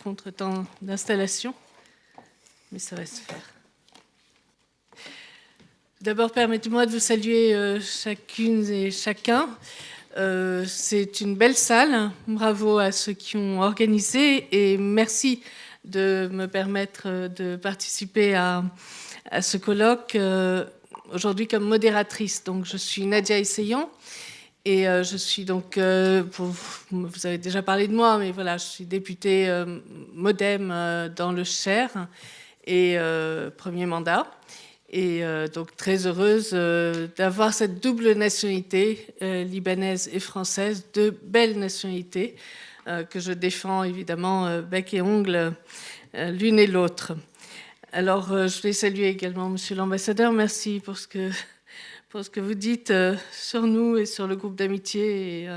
contretemps d'installation, mais ça va se faire. D'abord, permettez-moi de vous saluer chacune et chacun. C'est une belle salle. Bravo à ceux qui ont organisé et merci de me permettre de participer à ce colloque aujourd'hui comme modératrice. Donc, je suis Nadia Essayan et je suis donc, vous avez déjà parlé de moi, mais voilà, je suis députée MoDem dans le Cher et premier mandat. Et donc très heureuse d'avoir cette double nationalité, libanaise et française, deux belles nationalités que je défends évidemment bec et ongle l'une et l'autre. Alors je voulais saluer également Monsieur l'ambassadeur, merci pour ce que vous dites sur nous et sur le groupe d'amitié. Et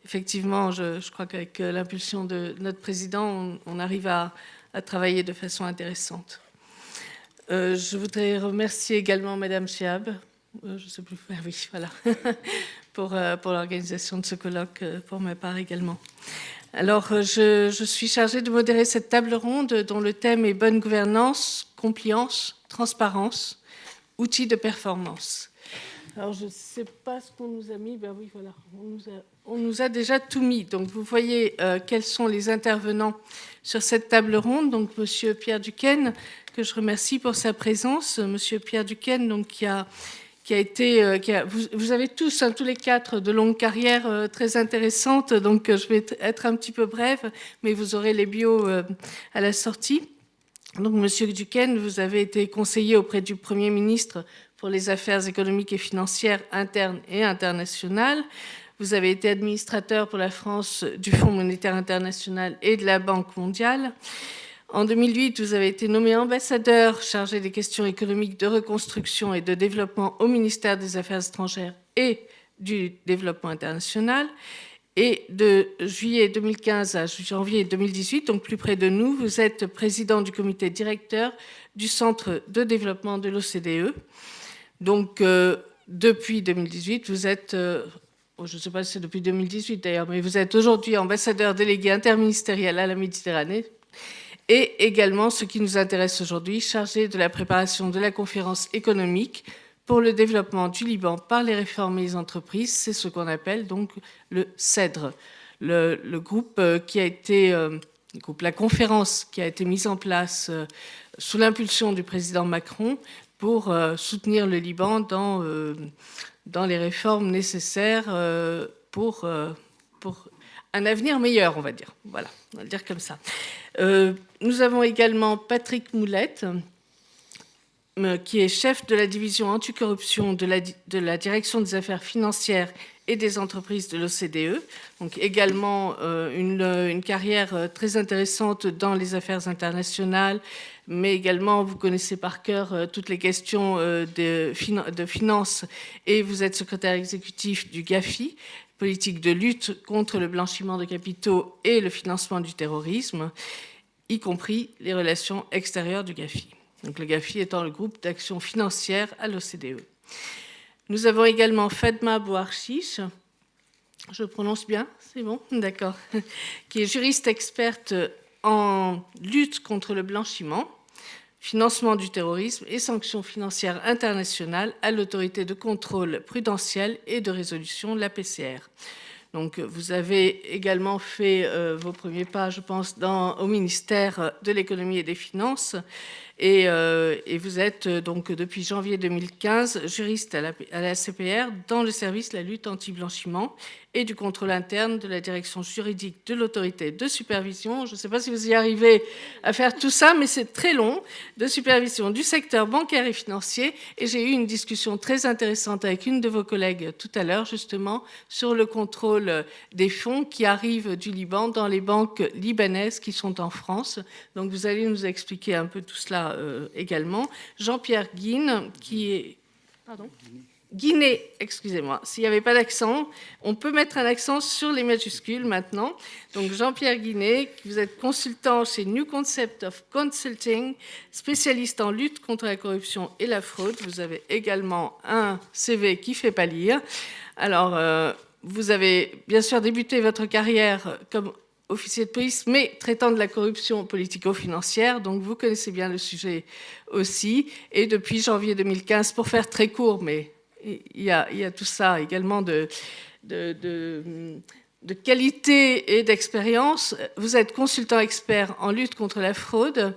effectivement, je crois qu'avec l'impulsion de notre président, on arrive à travailler de façon intéressante. Je voudrais remercier également Madame Chiab, je ne sais plus, oui, voilà, pour l'organisation de ce colloque, pour ma part également. Alors, je suis chargée de modérer cette table ronde dont le thème est bonne gouvernance, compliance, transparence, outils de performance. Alors, je ne sais pas ce qu'on nous a mis, ben oui, voilà, on nous a déjà tout mis. Donc, vous voyez quels sont les intervenants sur cette table ronde. Donc, Monsieur Pierre Duquesne, que je remercie pour sa présence. Monsieur Pierre Duquesne, donc, qui a été... vous avez tous, tous les quatre, de longues carrières très intéressantes. Donc, je vais être un petit peu brève, mais vous aurez les bios à la sortie. Donc, Monsieur Duquesne, vous avez été conseiller auprès du Premier ministre pour les affaires économiques et financières internes et internationales. Vous avez été administrateur pour la France du Fonds monétaire international et de la Banque mondiale. En 2008, vous avez été nommé ambassadeur chargé des questions économiques de reconstruction et de développement au ministère des Affaires étrangères et du développement international. Et de juillet 2015 à janvier 2018, donc plus près de nous, vous êtes président du comité directeur du Centre de développement de l'OCDE. Donc, depuis 2018, vous êtes, je ne sais pas si c'est depuis 2018 d'ailleurs, mais vous êtes aujourd'hui ambassadeur délégué interministériel à la Méditerranée et également, ce qui nous intéresse aujourd'hui, chargé de la préparation de la conférence économique pour le développement du Liban par les réformes et les entreprises. C'est ce qu'on appelle donc le CEDRE, le groupe qui a été, la conférence qui a été mise en place sous l'impulsion du président Macron pour soutenir le Liban dans les réformes nécessaires pour un avenir meilleur, on va dire. Voilà, on va le dire comme ça. Nous avons également Patrick Moulette, qui est chef de la division anticorruption de la direction des affaires financières et des entreprises de l'OCDE. Donc également une carrière très intéressante dans les affaires internationales, mais également vous connaissez par cœur toutes les questions de finances et vous êtes secrétaire exécutif du GAFI, politique de lutte contre le blanchiment de capitaux et le financement du terrorisme, y compris les relations extérieures du GAFI. Donc le GAFI étant le groupe d'action financière à l'OCDE. Nous avons également Fatma Bouarchiche, je prononce bien, c'est bon, d'accord, qui est juriste experte en lutte contre le blanchiment, financement du terrorisme et sanctions financières internationales à l'autorité de contrôle prudentiel et de résolution, l'APCR. Donc, vous avez également fait vos premiers pas, je pense, au ministère de l'économie et des finances. Et vous êtes donc depuis janvier 2015 juriste à la CPR dans le service de la lutte anti-blanchiment et du contrôle interne de la direction juridique de l'autorité de supervision. Je ne sais pas si vous y arrivez à faire tout ça, mais c'est très long, de supervision du secteur bancaire et financier. Et j'ai eu une discussion très intéressante avec une de vos collègues tout à l'heure, justement, sur le contrôle des fonds qui arrivent du Liban dans les banques libanaises qui sont en France. Donc vous allez nous expliquer un peu tout cela également. Jean-Pierre Guine, qui est... Pardon ? Guinet, excusez-moi, s'il n'y avait pas d'accent, on peut mettre un accent sur les majuscules maintenant. Donc Jean-Pierre Guinet, vous êtes consultant chez New Concept of Consulting, spécialiste en lutte contre la corruption et la fraude. Vous avez également un CV qui ne fait pas lire. Alors, vous avez bien sûr débuté votre carrière comme officier de police, mais traitant de la corruption politico-financière. Donc, vous connaissez bien le sujet aussi. Et depuis janvier 2015, pour faire très court, mais il y a tout ça également de qualité et d'expérience. Vous êtes consultant expert en lutte contre la fraude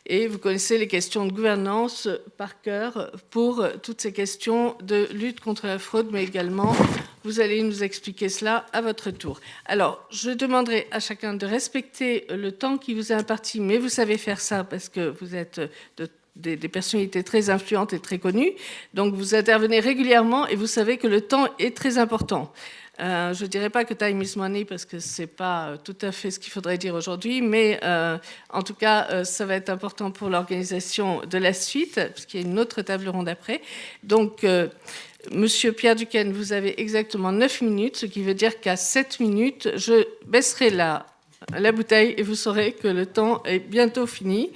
et vous connaissez les questions de gouvernance par cœur pour toutes ces questions de lutte contre la fraude, mais également, vous allez nous expliquer cela à votre tour. Alors, je demanderai à chacun de respecter le temps qui vous est imparti, mais vous savez faire ça parce que vous êtes des personnalités très influentes et très connues. Donc, vous intervenez régulièrement et vous savez que le temps est très important. Je ne dirais pas que time is money parce que ce n'est pas tout à fait ce qu'il faudrait dire aujourd'hui, mais en tout cas, ça va être important pour l'organisation de la suite, puisqu'il y a une autre table ronde après. Donc, Monsieur Pierre Duquesne, vous avez exactement 9 minutes, ce qui veut dire qu'à 7 minutes, je baisserai la bouteille et vous saurez que le temps est bientôt fini.